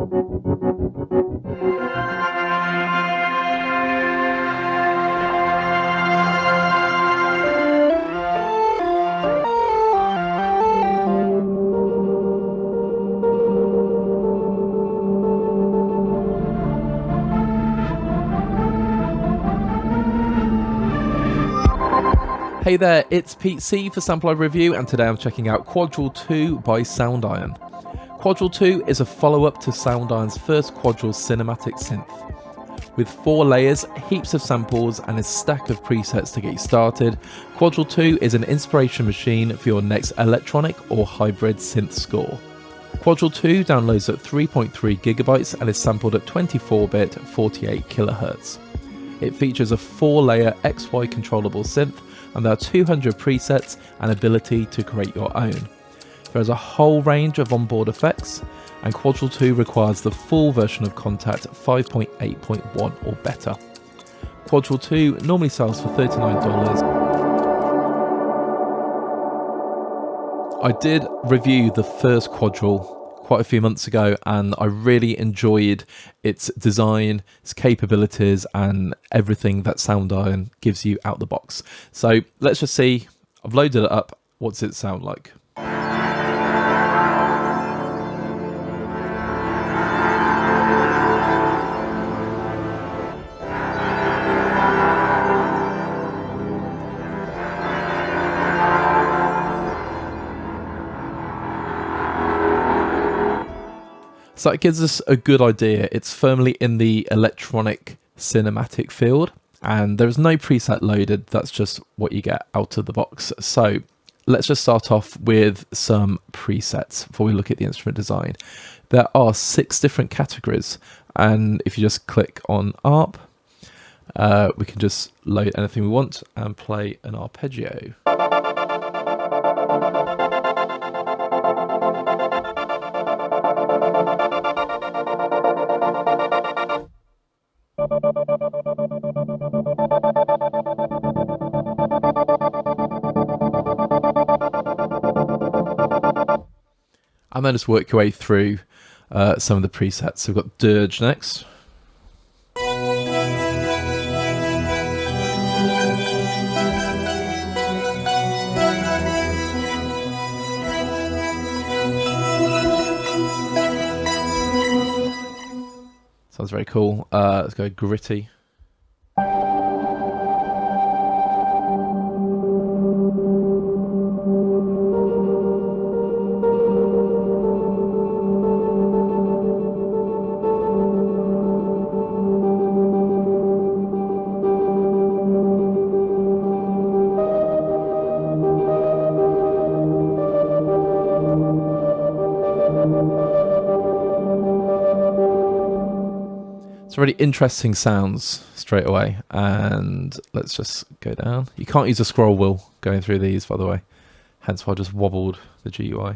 Hey there, it's Pete C for Sample Live Review, and today I'm checking out Quadral 2 by Soundiron. Quadral 2 is a follow-up to Soundiron's first Quadral cinematic synth. With 4 layers, heaps of samples, and a stack of presets to get you started, Quadral 2 is an inspiration machine for your next electronic or hybrid synth score. Quadral 2 downloads at 3.3 gigabytes and is sampled at 24-bit 48 kHz. It features a 4-layer XY controllable synth, and there are 200 presets and ability to create your own. There is a whole range of onboard effects, and Quadral 2 requires the full version of Contact 5.8.1 or better. Quadral 2 normally sells for $39. I did review the first Quadral quite a few months ago, and I really enjoyed its design, its capabilities, and everything that Soundiron gives you out the box. So let's just see. I've loaded it up. What's it sound like? So it gives us a good idea. It's firmly in the electronic cinematic field, and there is no preset loaded. That's just what you get out of the box. So let's just start off with some presets before we look at the instrument design. There are 6 different categories, and if you just click on ARP, we can just load anything we want and play an arpeggio. And then just work your way through some of the presets. So we've got Dirge next. Sounds very cool. Let's go Gritty. Really interesting sounds straight away, and let's just go down. You can't use a scroll wheel going through these, by the way, hence why I just wobbled the GUI.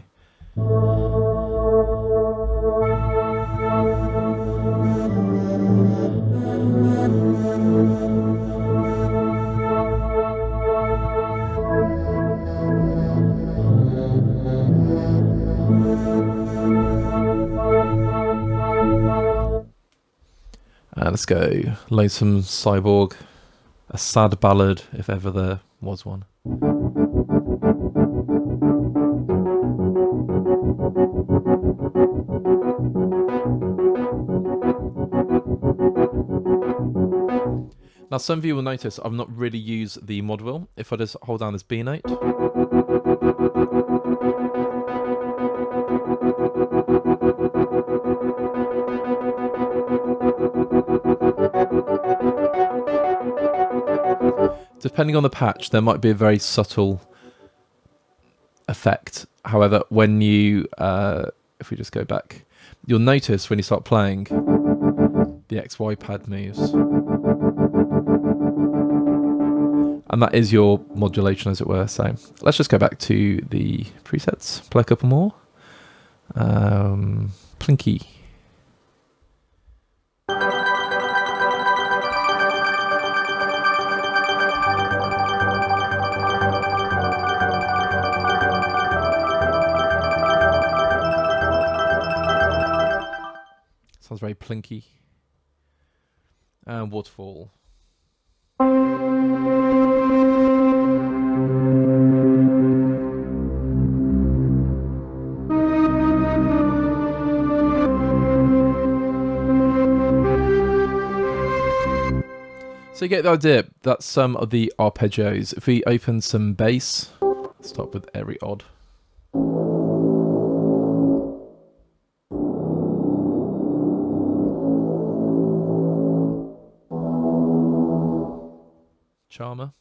Let's go Lonesome Cyborg, a sad ballad if ever there was one. Now some of you will notice I've not really used the mod wheel. If I just hold down this B note, depending on the patch, there might be a very subtle effect. However, when you, if we just go back, you'll notice when you start playing, the XY pad moves. And that is your modulation, as it were. So let's just go back to the presets, play a couple more. Plinky. very plinky. And waterfall. So you get the idea. That's some of the arpeggios. If we open some bass, start with every odd. Charmer.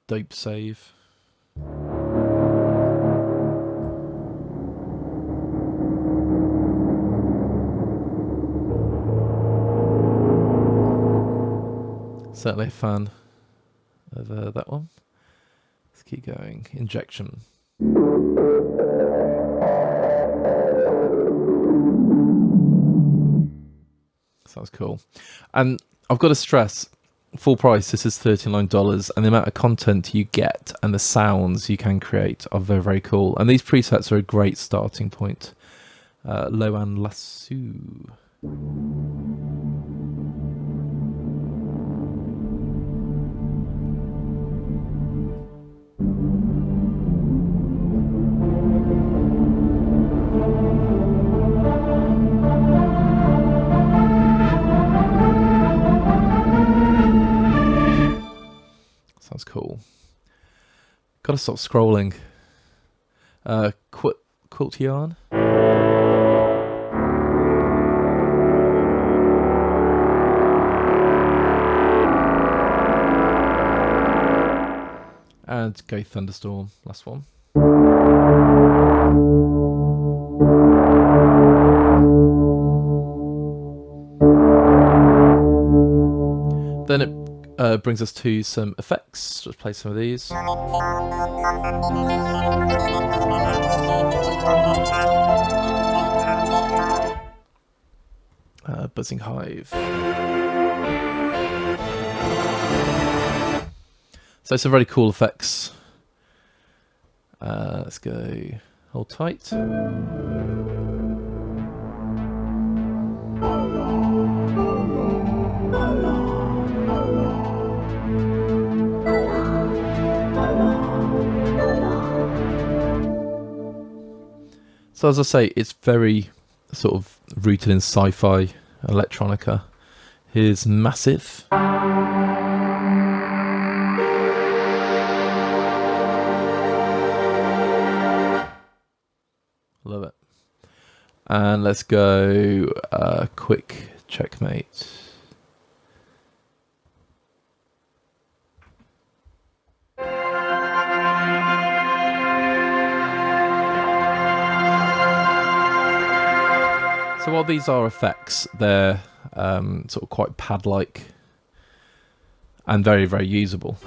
Dope save. Certainly a fan of that one. Let's keep going. Injection. Sounds cool. And I've got to stress, full price, this is $39, and the amount of content you get and the sounds you can create are very, very cool. And these presets are a great starting point. Loan Lasso. Sounds cool. Gotta stop scrolling. Quilt yarn. And go Thunderstorm, last one. Then it brings us to some effects. Let's play some of these. Buzzing Hive. So some very cool effects. Let's go. Hold tight. So as I say, it's very sort of rooted in sci-fi electronica. Here's Massive. Love it. And let's go quick checkmate. So while these are effects, they're sort of quite pad-like and very, very usable.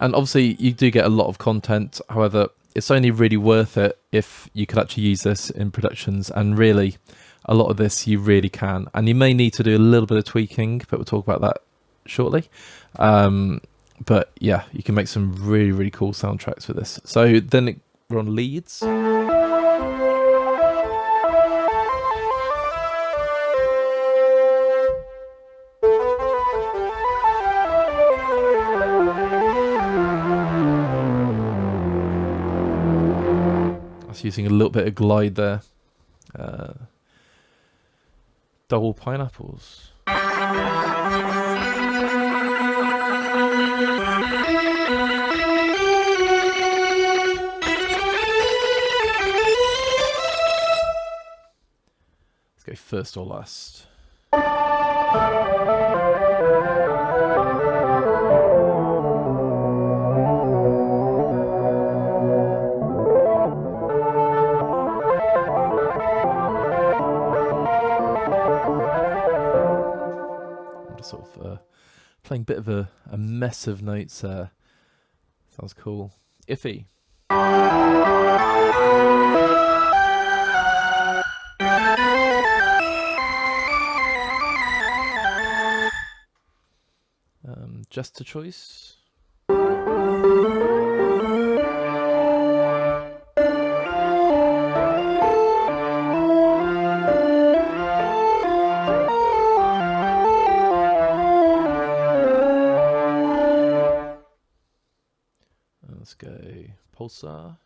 And obviously you do get a lot of content, however, it's only really worth it if you could actually use this in productions, and really a lot of this you really can. And you may need to do a little bit of tweaking, but we'll talk about that shortly. But yeah, you can make some really, really cool soundtracks with this. So then we're on leads. Using a little bit of glide there. Double pineapples. Let's go first or last. Sort of playing a bit of a mess of notes there. Sounds cool. Iffy. Gesture choice. Let's go pulsar.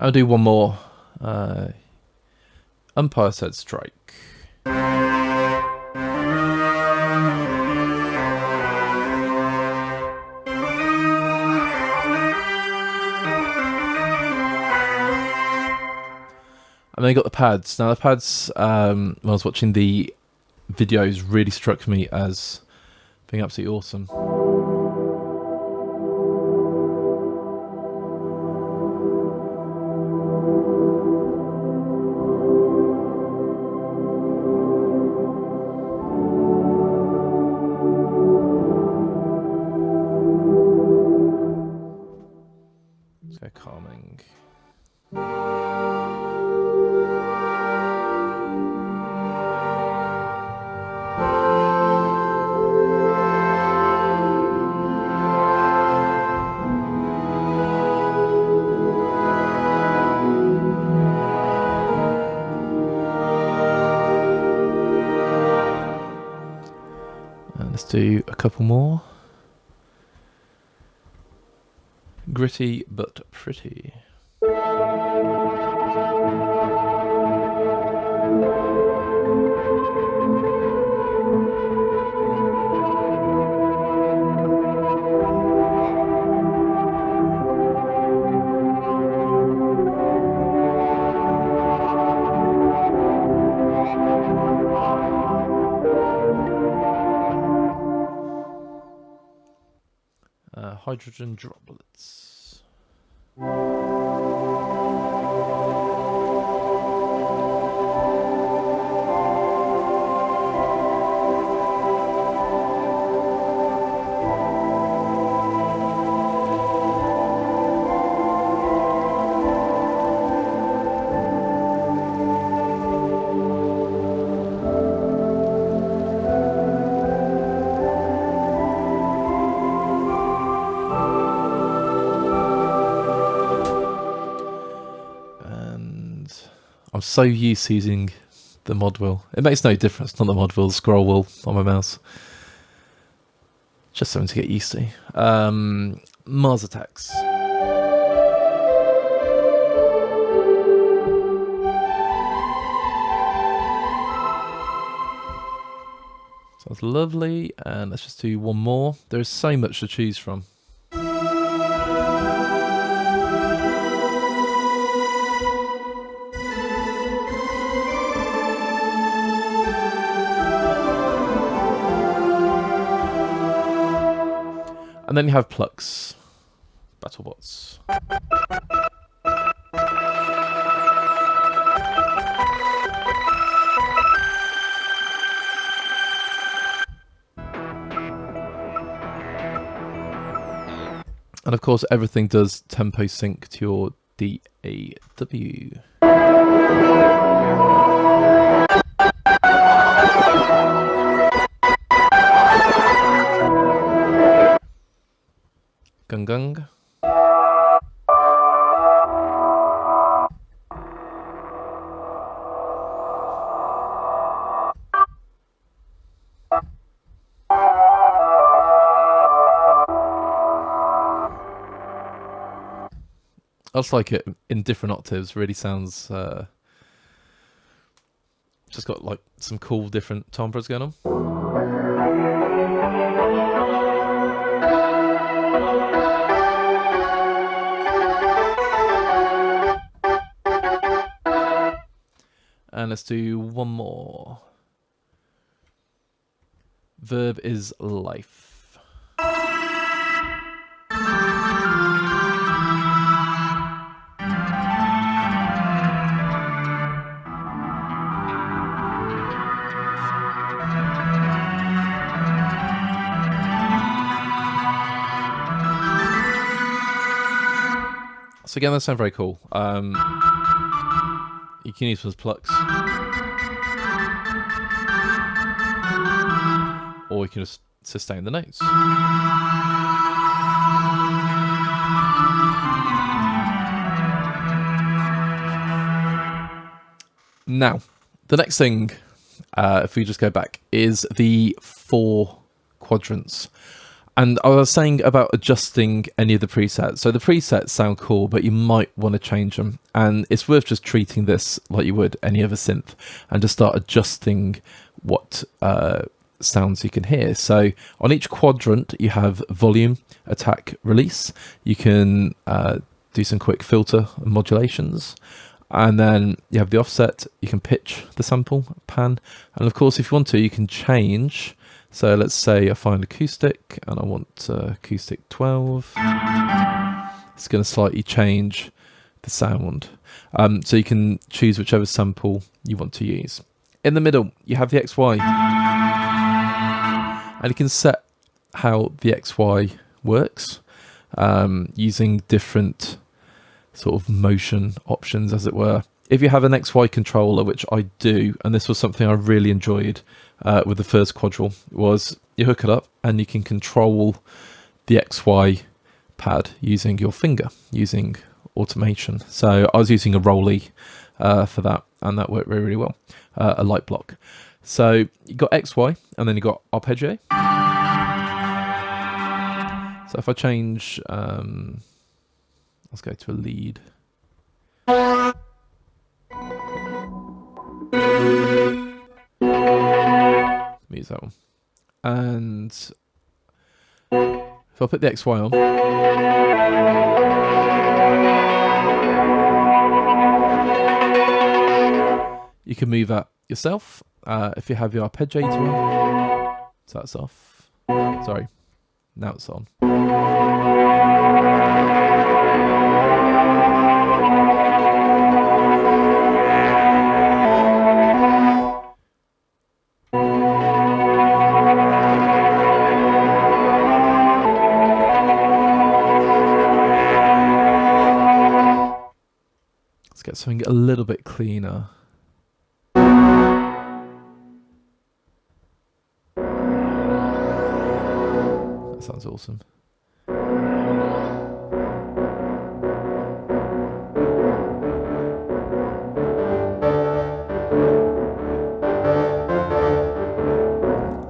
I'll do one more. Umpire said strike. And then you got the pads. Now the pads, when I was watching the videos, really struck me as being absolutely awesome. Let's go calming. Let's do a couple more. Gritty but pretty. Hydrogen droplets. I'm so used to using the mod wheel. It makes no difference, not the mod wheel, the scroll wheel on my mouse. Just something to get used to. Mars attacks. Sounds lovely, and let's just do one more. There is so much to choose from. And then you have plucks, BattleBots. And of course, everything does tempo sync to your DAW. Gung gung. I just like it in different octaves. Really sounds just got like some cool different timbres going on. And let's do one more. Verb is life. So again, that sounds very cool. You can use those plucks, or you can just sustain the notes. Now, the next thing, if we just go back, is the 4 quadrants. And I was saying about adjusting any of the presets. So the presets sound cool, but you might want to change them. And it's worth just treating this like you would any other synth and just start adjusting what sounds you can hear. So on each quadrant, you have volume, attack, release. You can do some quick filter and modulations. And then you have the offset, you can pitch the sample, pan. And of course, if you want to, you can change. So let's say I find acoustic and I want acoustic 12. It's going to slightly change the sound. So you can choose whichever sample you want to use. In the middle, you have the XY. And you can set how the XY works using different sort of motion options, as it were. If you have an XY controller, which I do, and this was something I really enjoyed with the first Qudral, was you hook it up and you can control the XY pad using your finger, using automation. So I was using a Rolly for that, and that worked really, really well. A light block. So you got XY, and then you got arpeggio. So if I change, let's go to a lead. Use that one. And if I put the XY on, you can move that yourself. If you have your arpeggiator on, so that's off. Sorry, now it's on. Let's get something a little bit cleaner. That sounds awesome.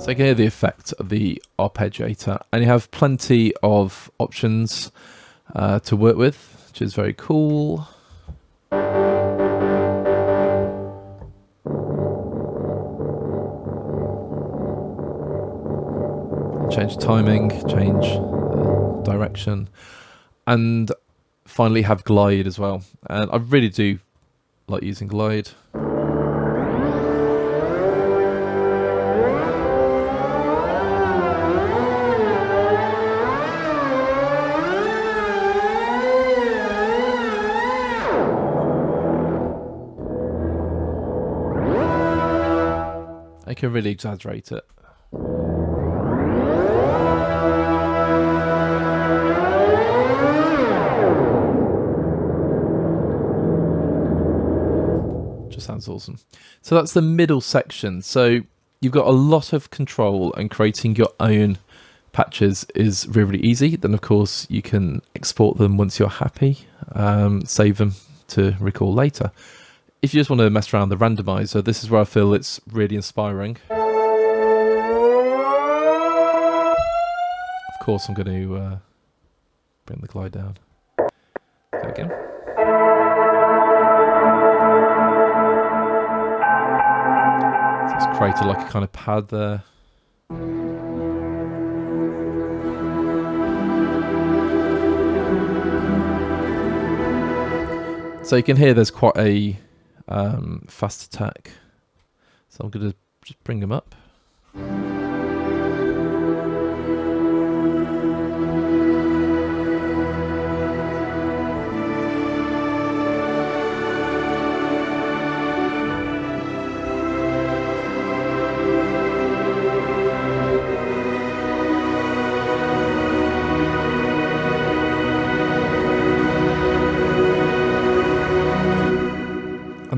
So you can hear the effect of the arpeggiator, and you have plenty of options to work with, which is very cool. Change timing, change direction, and finally have glide as well. And I really do like using glide. I can really exaggerate it. Sounds awesome. So that's the middle section. So you've got a lot of control, and creating your own patches is really, really easy. Then of course you can export them once you're happy, save them to recall later. If you just want to mess around the randomizer, this is where I feel it's really inspiring. Of course I'm going to bring the glide down. Go again. Created like a kind of pad there. So you can hear there's quite a fast attack. So I'm going to just bring them up.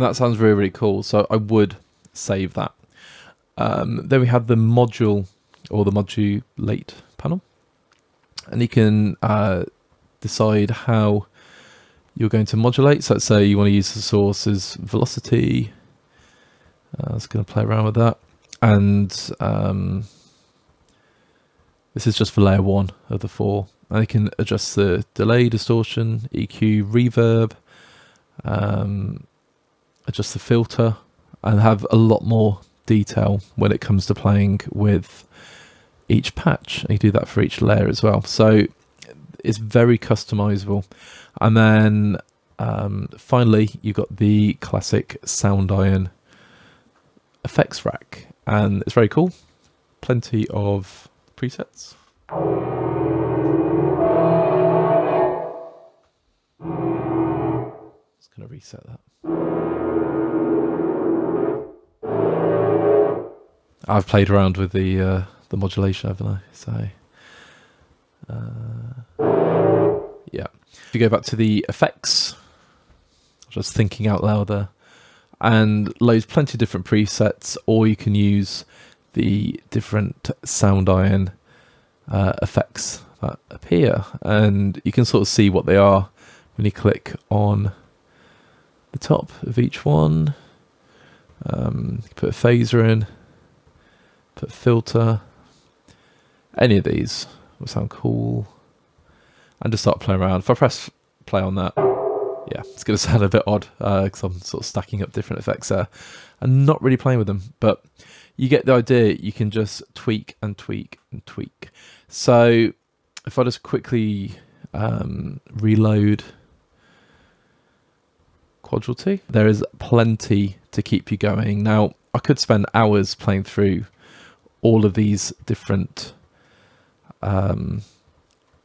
And that sounds really, really cool. So I would save that. Then we have the module or the modulate panel. And you can decide how you're going to modulate. So let's say you want to use the source as velocity. I was going to play around with that. And this is just for layer 1 of the 4. And you can adjust the delay, distortion, EQ, reverb, adjust the filter, and have a lot more detail when it comes to playing with each patch. And you do that for each layer as well. So it's very customizable. And then finally, you've got the classic Soundiron effects rack. And it's very cool. Plenty of presets. Just going to reset that. I've played around with the modulation, haven't I? So, yeah. If you go back to the effects, just thinking out loud there, and loads plenty of different presets, or you can use the different Soundiron effects that appear, and you can sort of see what they are when you click on the top of each one. Put a phaser in, put a filter. Any of these will sound cool. And just start playing around. If I press play on that, yeah, it's going to sound a bit odd because I'm sort of stacking up different effects there and not really playing with them. But you get the idea. You can just tweak and tweak and tweak. So if I just quickly reload Quadral 2, there is plenty to keep you going. Now, I could spend hours playing through all of these different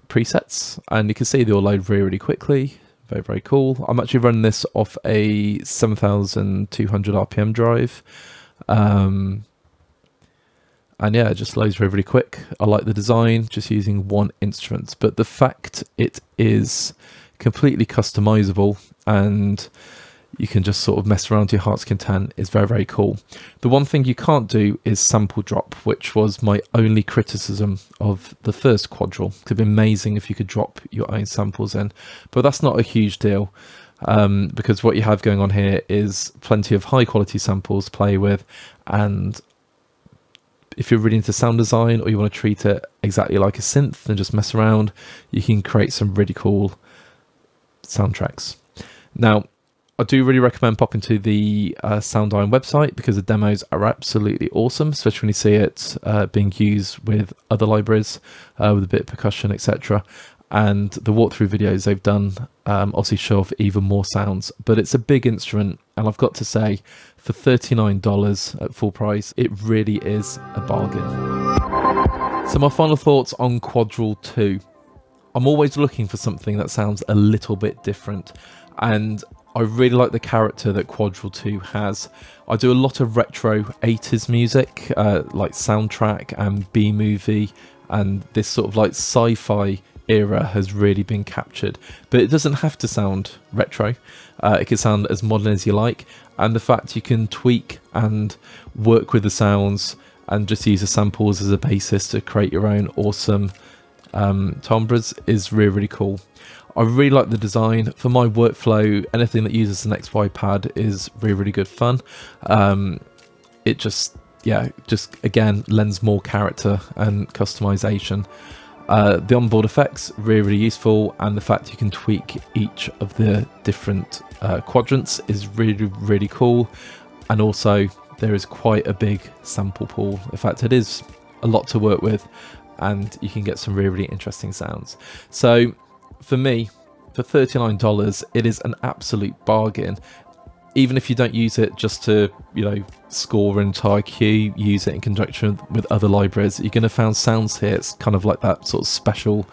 presets, and you can see they all load really, really quickly. Very, very cool. I'm actually running this off a 7,200 RPM drive. And yeah, it just loads really, really quick. I like the design, just using one instrument, but the fact it is completely customizable and you can just sort of mess around to your heart's content is very, very cool. The one thing you can't do is sample drop, which was my only criticism of the first Quadral. It would be amazing if you could drop your own samples in, but that's not a huge deal because what you have going on here is plenty of high quality samples to play with. And if you're really into sound design or you want to treat it exactly like a synth and just mess around, you can create some really cool soundtracks. Now, I do really recommend popping to the Soundiron website because the demos are absolutely awesome, especially when you see it being used with other libraries with a bit of percussion, etc. And the walkthrough videos they've done obviously show off even more sounds, but it's a big instrument, and I've got to say, for $39 at full price, it really is a bargain. So my final thoughts on Quadral 2. I'm always looking for something that sounds a little bit different, and I really like the character that Quadral 2 has. I do a lot of retro 80s music, like soundtrack and B-movie, and this sort of like sci-fi era has really been captured. But it doesn't have to sound retro. It can sound as modern as you like, and the fact you can tweak and work with the sounds and just use the samples as a basis to create your own awesome timbres is really, really cool. I really like the design. For my workflow, anything that uses an XY pad is really, really good fun. It just again lends more character and customization. The onboard effects, really, really useful, and the fact you can tweak each of the different quadrants is really, really cool. And also, there is quite a big sample pool. In fact, it is a lot to work with, and you can get some really, really interesting sounds. So for me, for $39, it is an absolute bargain. Even if you don't use it just to, score an entire cue, use it in conjunction with other libraries, you're going to find sounds here. It's kind of like that sort of special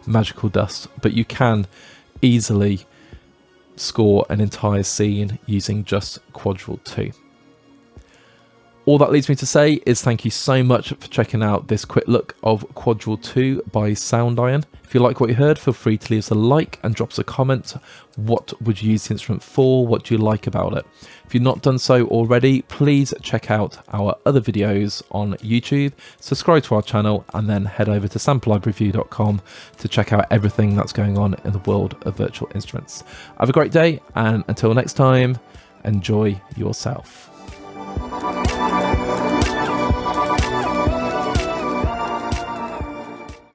magical dust, but you can easily score an entire scene using just Quadral 2. All that leaves me to say is thank you so much for checking out this quick look of Quadral 2 by Soundiron. If you like what you heard, feel free to leave us a like and drop us a comment. What would you use the instrument for? What do you like about it? If you've not done so already, please check out our other videos on YouTube, subscribe to our channel, and then head over to samplereview.com to check out everything that's going on in the world of virtual instruments. Have a great day, and until next time, enjoy yourself.